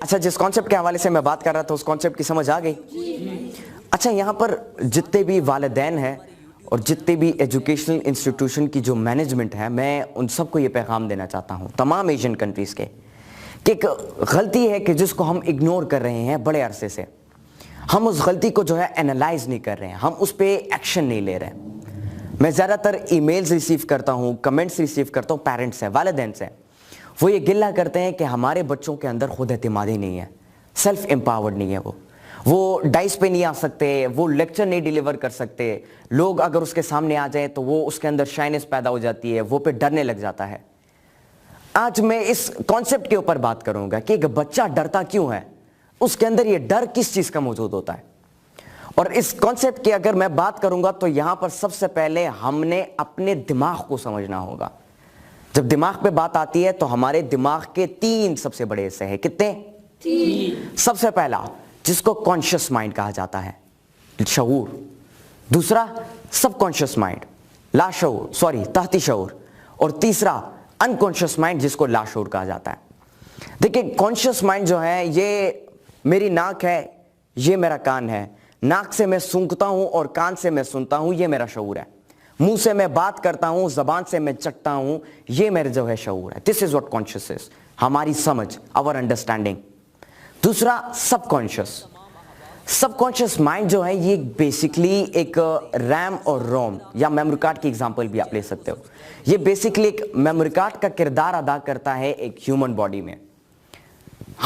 اچھا جس کانسیپٹ کے حوالے سے میں بات کر رہا تھا اس کانسیپٹ کی سمجھ آ گئی؟ اچھا یہاں پر جتنے بھی والدین ہیں اور جتنے بھی ایجوکیشنل انسٹیٹیوشن کی جو مینجمنٹ ہے، میں ان سب کو یہ پیغام دینا چاہتا ہوں تمام ایشین کنٹریز کے، کہ ایک غلطی ہے کہ جس کو ہم اگنور کر رہے ہیں بڑے عرصے سے، ہم اس غلطی کو جو ہے اینالائز نہیں کر رہے ہیں، ہم اس پہ ایکشن نہیں لے رہے ہیں۔ میں زیادہ تر ای میلز ریسیو کرتا ہوں، کمنٹس ریسیو کرتا ہوں پیرنٹس سے، والدین سے، وہ یہ گلہ کرتے ہیں کہ ہمارے بچوں کے اندر خود اعتمادی نہیں ہے، سیلف امپاورڈ نہیں ہے، وہ ڈائس پہ نہیں آ سکتے، وہ لیکچر نہیں ڈیلیور کر سکتے، لوگ اگر اس کے سامنے آ جائیں تو وہ اس کے اندر شائنس پیدا ہو جاتی ہے، وہ پہ ڈرنے لگ جاتا ہے۔ آج میں اس کانسیپٹ کے اوپر بات کروں گا کہ ایک بچہ ڈرتا کیوں ہے، اس کے اندر یہ ڈر کس چیز کا موجود ہوتا ہے۔ اور اس کانسیپٹ کی اگر میں بات کروں گا تو یہاں پر سب سے پہلے ہم نے اپنے دماغ کو سمجھنا ہوگا۔ جب دماغ پہ بات آتی ہے تو ہمارے دماغ کے 3 سب سے بڑے حصے ہیں، کتنے؟ 3۔ سب سے پہلا جس کو کانشیس مائنڈ کہا جاتا ہے، شعور، دوسرا سب کانشیس مائنڈ، تحتی شعور، اور تیسرا انکانشیس مائنڈ جس کو لاشعور کہا جاتا ہے۔ دیکھیں کانشیس مائنڈ جو ہے یہ میری ناک ہے، یہ میرا کان ہے، ناک سے میں سونگھتا ہوں اور کان سے میں سنتا ہوں، یہ میرا شعور ہے، منہ سے میں بات کرتا ہوں، زبان سے میں چکھتا ہوں، یہ میرا جو ہے شعور ہے۔ دس از واٹ کانشیس از، ہماری سمجھ، اور انڈرسٹینڈنگ۔ دوسرا سب کانشیس مائنڈ جو ہے یہ بیسکلی ایک ریم اور روم یا میموری کارڈ کی ایگزامپل بھی آپ لے سکتے ہو۔ یہ بیسکلی ایک میموری کارڈ کا کردار ادا کرتا ہے ایک ہیومن باڈی میں۔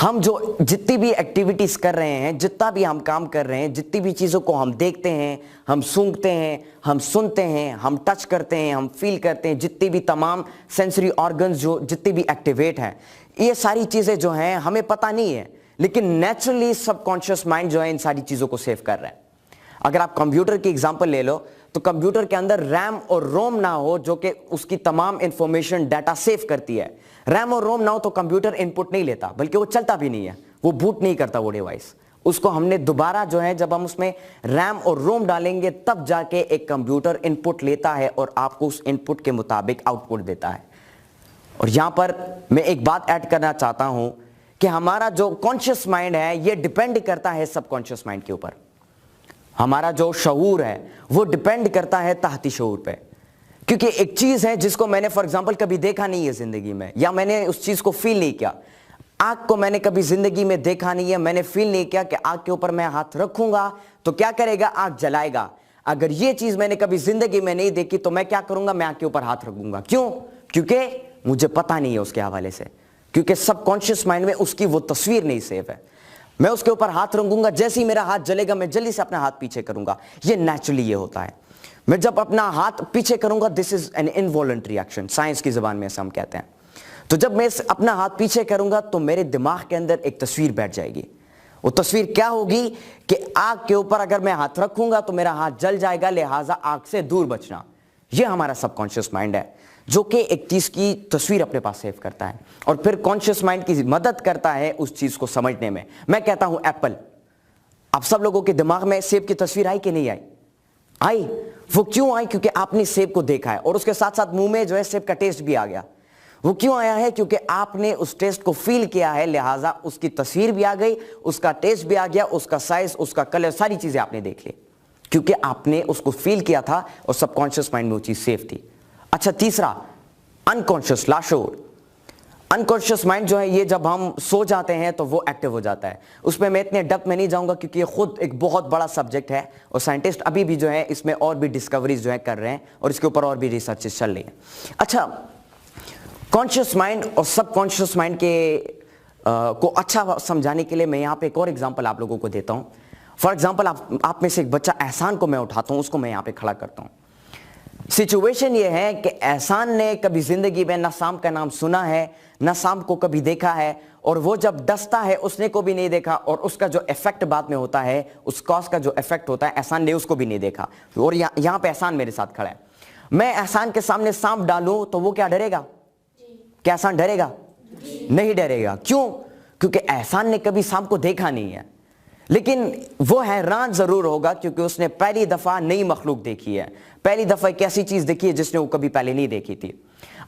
ہم جو جتنی بھی ایکٹیویٹیز کر رہے ہیں، جتنا بھی ہم کام کر رہے ہیں، جتنی بھی چیزوں کو ہم دیکھتے ہیں، ہم سونگھتے ہیں، ہم سنتے ہیں، ہم ٹچ کرتے ہیں، ہم فیل کرتے ہیں، جتنی بھی تمام سینسری آرگنز جو جتنی بھی ایکٹیویٹ ہیں، یہ ساری چیزیں جو ہیں ہمیں پتہ نہیں ہے، لیکن نیچرلی سب کانشیس مائنڈ جو ہے ان ساری چیزوں کو سیو کر رہا ہے۔ اگر آپ کمپیوٹر کی ایگزامپل لے لو تو کمپیوٹر کے اندر ریم اور روم نہ ہو جو کہ اس کی تمام انفارمیشن ڈیٹا سیو کرتی ہے، ریم اور روم نہ ہو تو کمپیوٹر ان پٹ نہیں لیتا، بلکہ وہ چلتا بھی نہیں ہے، وہ بوٹ نہیں کرتا وہ ڈیوائس۔ اس کو ہم نے دوبارہ جو ہے جب ہم اس میں ریم اور روم ڈالیں گے تب جا کے ایک کمپیوٹر ان پٹ لیتا ہے اور آپ کو اس ان پٹ کے مطابق آؤٹ پٹ دیتا ہے۔ اور یہاں پر میں ایک بات ایڈ کرنا چاہتا ہوں کہ ہمارا جو کانشیس مائنڈ ہے یہ ڈیپینڈ کرتا ہے سب کانشیس مائنڈ کے اوپر۔ ہمارا جو شعور ہے وہ ڈیپینڈ کرتا ہے تحتی شعور پہ، کیونکہ ایک چیز ہے جس کو میں نے فار ایگزامپل کبھی دیکھا نہیں ہے زندگی میں، یا میں نے اس چیز کو فیل نہیں کیا، آگ کو میں نے کبھی زندگی میں دیکھا نہیں ہے، میں نے فیل نہیں کیا کہ آگ کے اوپر میں ہاتھ رکھوں گا تو کیا کرے گا، آگ جلائے گا۔ اگر یہ چیز میں نے کبھی زندگی میں نہیں دیکھی تو میں کیا کروں گا، میں آگ کے اوپر ہاتھ رکھوں گا۔ کیوں؟ کیونکہ مجھے پتہ نہیں ہے اس کے حوالے سے، کیونکہ سب کانشیس مائنڈ میں اس کی وہ تصویر نہیں سیو ہے۔ میں اس کے اوپر ہاتھ رکھوں گا، جیسے ہی میرا ہاتھ جلے گا میں جلدی سے اپنا ہاتھ پیچھے کروں گا، یہ نیچرلی یہ ہوتا ہے۔ میں جب اپنا ہاتھ پیچھے کروں گا this is an involuntary action, science کی زبان میں ایسا ہم کہتے ہیں۔ تو جب میں اپنا ہاتھ پیچھے کروں گا تو میرے دماغ کے اندر ایک تصویر بیٹھ جائے گی۔ وہ تصویر کیا ہوگی کہ آگ کے اوپر اگر میں ہاتھ رکھوں گا تو میرا ہاتھ جل جائے گا، لہٰذا آگ سے دور بچنا۔ یہ ہمارا سب کانشیس مائنڈ ہے جو کہ ایک چیز کی تصویر اپنے پاس سیو کرتا ہے اور پھر کانشیس مائنڈ کی مدد کرتا ہے اس چیز کو سمجھنے میں۔ میں کہتا ہوں ایپل، آپ سب لوگوں کے دماغ میں سیب کی تصویر آئی کہ نہیں آئی؟ آئی۔ وہ کیوں آئی؟ کیونکہ آپ نے سیب کو دیکھا ہے اور اس کے ساتھ ساتھ منہ میں جو ہے سیب کا ٹیسٹ بھی آ گیا۔ وہ کیوں آیا ہے؟ کیونکہ آپ نے اس ٹیسٹ کو فیل کیا ہے، لہٰذا اس کی تصویر بھی آ گئی، اس کا ٹیسٹ بھی آ گیا، اس کا سائز، اس کا کلر، ساری چیزیں آپ نے دیکھ لی کیونکہ آپ نے اس کو فیل کیا تھا اور سب کانشیس مائنڈ میں وہ چیز سیف تھی۔ اچھا تیسرا انکانشیس، لاشعور۔ انکانشیس مائنڈ جو ہے یہ جب ہم سو جاتے ہیں تو وہ ایکٹیو ہو جاتا ہے۔ اس پہ میں اتنے ڈیپتھ میں نہیں جاؤں گا کیونکہ یہ خود ایک بہت بڑا سبجیکٹ ہے اور سائنٹسٹ ابھی بھی جو ہے اس میں اور بھی ڈسکوریز جو ہے کر رہے ہیں اور اس کے اوپر اور بھی ریسرچز چل رہی ہیں۔ اچھا کانشیس مائنڈ اور سب کانشیس مائنڈ کے کو اچھا سمجھانے کے لیے میں یہاں پہ ایک اور ایگزامپل آپ لوگوں کو دیتا ہوں۔ فار ایگزامپل آپ میں سے ایک بچہ احسان کو میں اٹھاتا ہوں، اس کو میں یہاں پہ کھڑا کرتا ہوں۔ سچویشن یہ ہے کہ احسان نے کبھی زندگی میں نہ سام کا نام سنا ہے، نہ سام کو کبھی دیکھا ہے، اور وہ جب ڈستا ہے اس نے کو بھی نہیں دیکھا، اور اس کا جو ایفیکٹ بعد میں ہوتا ہے، اس کاز کا جو ایفیکٹ ہوتا ہے احسان نے اس کو بھی نہیں دیکھا۔ اور یہاں پہ احسان میرے ساتھ کھڑا ہے، میں احسان کے سامنے سانپ ڈالوں تو وہ کیا ڈرے گا؟ کیا احسان ڈرے گا؟ نہیں ڈرے گا۔ کیوں؟ کیونکہ احسان نے کبھی سانپ کو دیکھا نہیں ہے، لیکن وہ حیران ضرور ہوگا کیونکہ اس نے پہلی دفعہ نئی مخلوق دیکھی ہے، پہلی دفعہ ایک ایسی چیز دیکھی ہے جس نے وہ کبھی پہلے نہیں دیکھی تھی۔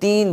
3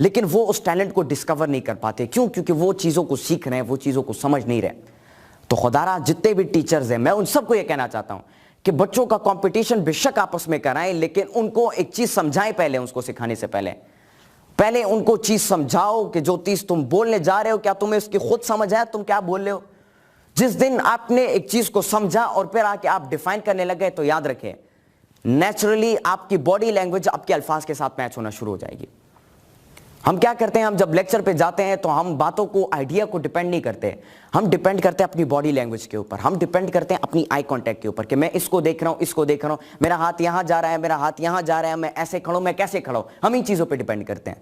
لیکن وہ اس ٹیلنٹ کو ڈسکور نہیں کر پاتے. کیوں؟ کیونکہ وہ چیزوں کو سیکھ رہے ہیں, وہ چیزوں کو سمجھ نہیں رہے. تو خدا را جتنے بھی ٹیچرز ہیں, میں ان سب کو یہ کہنا چاہتا ہوں کہ بچوں کا کمپٹیشن بے شک آپس میں کرائیں, لیکن ان کو ایک چیز سمجھائیں پہلے, اس کو سکھانے سے پہلے ان کو چیز سمجھاؤ کہ جو چیز تم بولنے جا رہے ہو کیا تمہیں اس کی خود سمجھ ہے تم کیا بول رہے ہو. جس دن آپ نے ایک چیز کو سمجھا اور پھر آ کے آپ ڈیفائن کرنے لگے تو یاد رکھیں نیچرلی آپ کی باڈی لینگویج آپ کے الفاظ کے ساتھ میچ ہونا شروع ہو جائے گی. ہم کیا کرتے ہیں, ہم جب لیکچر پہ جاتے ہیں تو ہم باتوں کو, آئیڈیا کو ڈیپینڈ نہیں کرتے, ہم ڈیپینڈ کرتے ہیں اپنی باڈی لینگویج کے اوپر, ہم ڈیپینڈ کرتے ہیں اپنی آئی کانٹیکٹ کے اوپر کہ میں اس کو دیکھ رہا ہوں, اس کو دیکھ رہا ہوں, میرا ہاتھ یہاں جا رہا ہے, میرا ہاتھ یہاں جا رہا ہے, میں ایسے کھڑا ہوں, میں کیسے کھڑا ہوں, ہم ان چیزوں پہ ڈیپینڈ کرتے ہیں.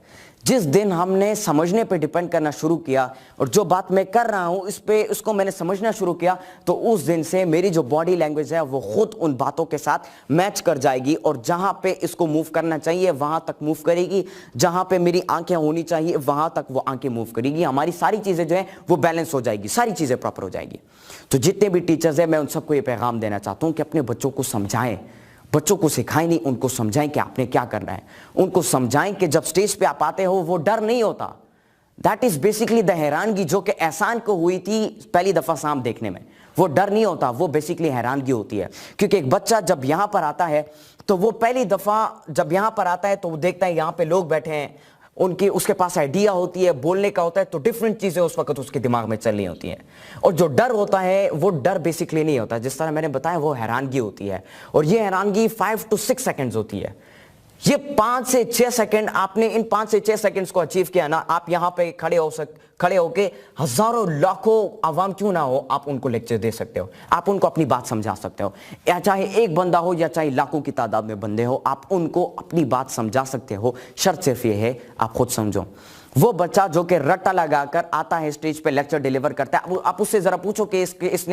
جس دن ہم نے سمجھنے پہ ڈیپینڈ کرنا شروع کیا اور جو بات میں کر رہا ہوں اس کو میں نے سمجھنا شروع کیا, تو اس دن سے میری جو باڈی لینگویج ہے وہ خود ان باتوں کے ساتھ میچ کر جائے گی, اور جہاں پہ اس کو موو کرنا چاہیے وہاں تک موو کرے گی, جہاں پہ میری آنکھیں ہونی چاہیے وہاں تک وہ آنکھیں موو کرے گی. ہماری ساری چیزیں جو ہیں وہ بیلنس ہو جائے گی, ساری چیزیں پراپر ہو جائے گی. تو جتنے بھی ٹیچرز ہیں میں ان سب کو یہ پیغام دینا چاہتا ہوں کہ اپنے بچوں کو سمجھائیں, بچوں کو سکھائیں نہیں, ان کو سمجھائیں کہ آپ نے کیا کرنا ہے, ان کو سمجھائیں کہ جب سٹیج پہ آپ آتے ہو وہ ڈر نہیں ہوتا. دیٹ از بیسکلی دا حیرانگی جو کہ احسان کو ہوئی تھی پہلی دفعہ سام دیکھنے میں, وہ ڈر نہیں ہوتا, وہ بیسکلی حیرانگی ہوتی ہے. کیونکہ ایک بچہ جب یہاں پر آتا ہے تو وہ پہلی دفعہ جب یہاں پر آتا ہے تو وہ دیکھتا ہے یہاں پہ لوگ بیٹھے ہیں, اس کے پاس آئیڈیا ہوتی ہے, بولنے کا ہوتا ہے, تو ڈفرینٹ چیزیں اس وقت اس کے دماغ میں چل رہی ہوتی ہیں. اور جو ڈر ہوتا ہے وہ ڈر بیسکلی نہیں ہوتا, جس طرح میں نے بتایا وہ حیرانگی ہوتی ہے, اور یہ حیرانگی 5 to 6 سیکنڈز ہوتی ہے. یہ 5 سے 6 سیکنڈ, آپ نے ان 5 سے 6 سیکنڈز کو اچیو کیا نا, آپ یہاں پہ کھڑے ہو کے ہزاروں لاکھوں عوام کیوں نہ ہو آپ ان کو لیکچر دے سکتے ہو, آپ ان کو اپنی بات سمجھا سکتے ہو, یا چاہے ایک بندہ ہو یا چاہے لاکھوں کی تعداد میں بندے ہو, آپ ان کو اپنی بات سمجھا سکتے ہو. شرط صرف یہ ہے آپ خود سمجھو. وہ بچہ جو کہ رٹا لگا کر آتا ہے اسٹیج پہ لیکچر ڈیلیور کرتا ہے, آپ اس سے ذرا پوچھو کہ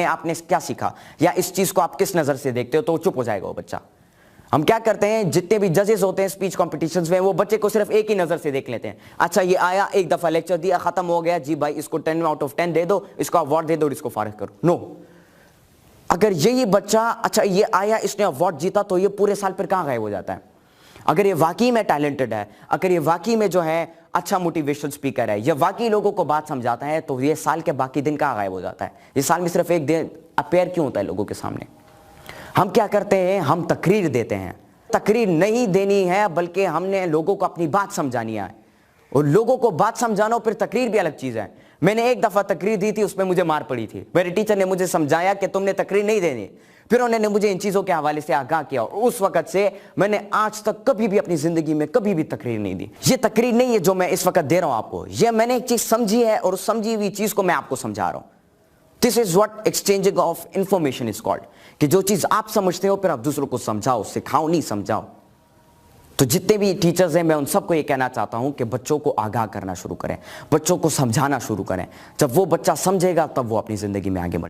آپ نے کیا سیکھا یا اس چیز کو آپ کس نظر سے دیکھتے ہو, تو وہ چپ ہو جائے گا وہ بچہ. ہم کیا کرتے ہیں, جتنے بھی ججز ہوتے ہیں اسپیچ کمپٹیشنز میں, وہ بچے کو صرف ایک ہی نظر سے دیکھ لیتے ہیں. اچھا یہ آیا, ایک دفعہ لیکچر دیا, ختم ہو گیا, جی بھائی اس کو 10 out of 10 دے دو, اس کو اوارڈ دے دو اور اس کو فارغ کرو. نو, اگر یہی بچہ اچھا یہ آیا, اس نے اوارڈ جیتا, تو یہ پورے سال پھر کہاں غائب ہو جاتا ہے. اگر یہ واقعی میں ٹیلنٹڈ ہے, اگر یہ واقعی میں جو ہے اچھا موٹیویشن اسپیکر ہے, یہ واقعی لوگوں کو بات سمجھاتا ہے, تو یہ سال کے باقی دن کہاں غائب ہو جاتا ہے. یہ سال میں صرف ایک دن اپیئر کیوں ہوتا ہے لوگوں کے سامنے. ہم کیا کرتے ہیں, ہم تقریر دیتے ہیں. تقریر نہیں دینی ہے, بلکہ ہم نے لوگوں کو اپنی بات سمجھانی ہے, اور لوگوں کو بات سمجھانا پھر تقریر بھی الگ چیز ہے. میں نے ایک دفعہ تقریر دی تھی, اس میں مجھے مار پڑی تھی. میرے ٹیچر نے مجھے سمجھایا کہ تم نے تقریر نہیں دینی, پھر انہوں نے مجھے ان چیزوں کے حوالے سے آگاہ کیا, اور اس وقت سے میں نے آج تک کبھی بھی اپنی زندگی میں کبھی بھی تقریر نہیں دی. یہ تقریر نہیں ہے جو میں اس وقت دے رہا ہوں آپ کو, یہ میں نے ایک چیز سمجھی ہے اور اس سمجھی ہوئی چیز کو میں آپ کو سمجھا رہا ہوں. This is what exchanging of information is called. کہ جو چیز آپ سمجھتے ہو پھر آپ دوسروں کو سمجھاؤ, سکھاؤ نہیں سمجھاؤ. تو جتنے بھی ٹیچرز ہیں میں ان سب کو یہ کہنا چاہتا ہوں کہ بچوں کو آگاہ کرنا شروع کریں, بچوں کو سمجھانا شروع کریں. جب وہ بچہ سمجھے گا تب وہ اپنی زندگی میں آگے بڑھے.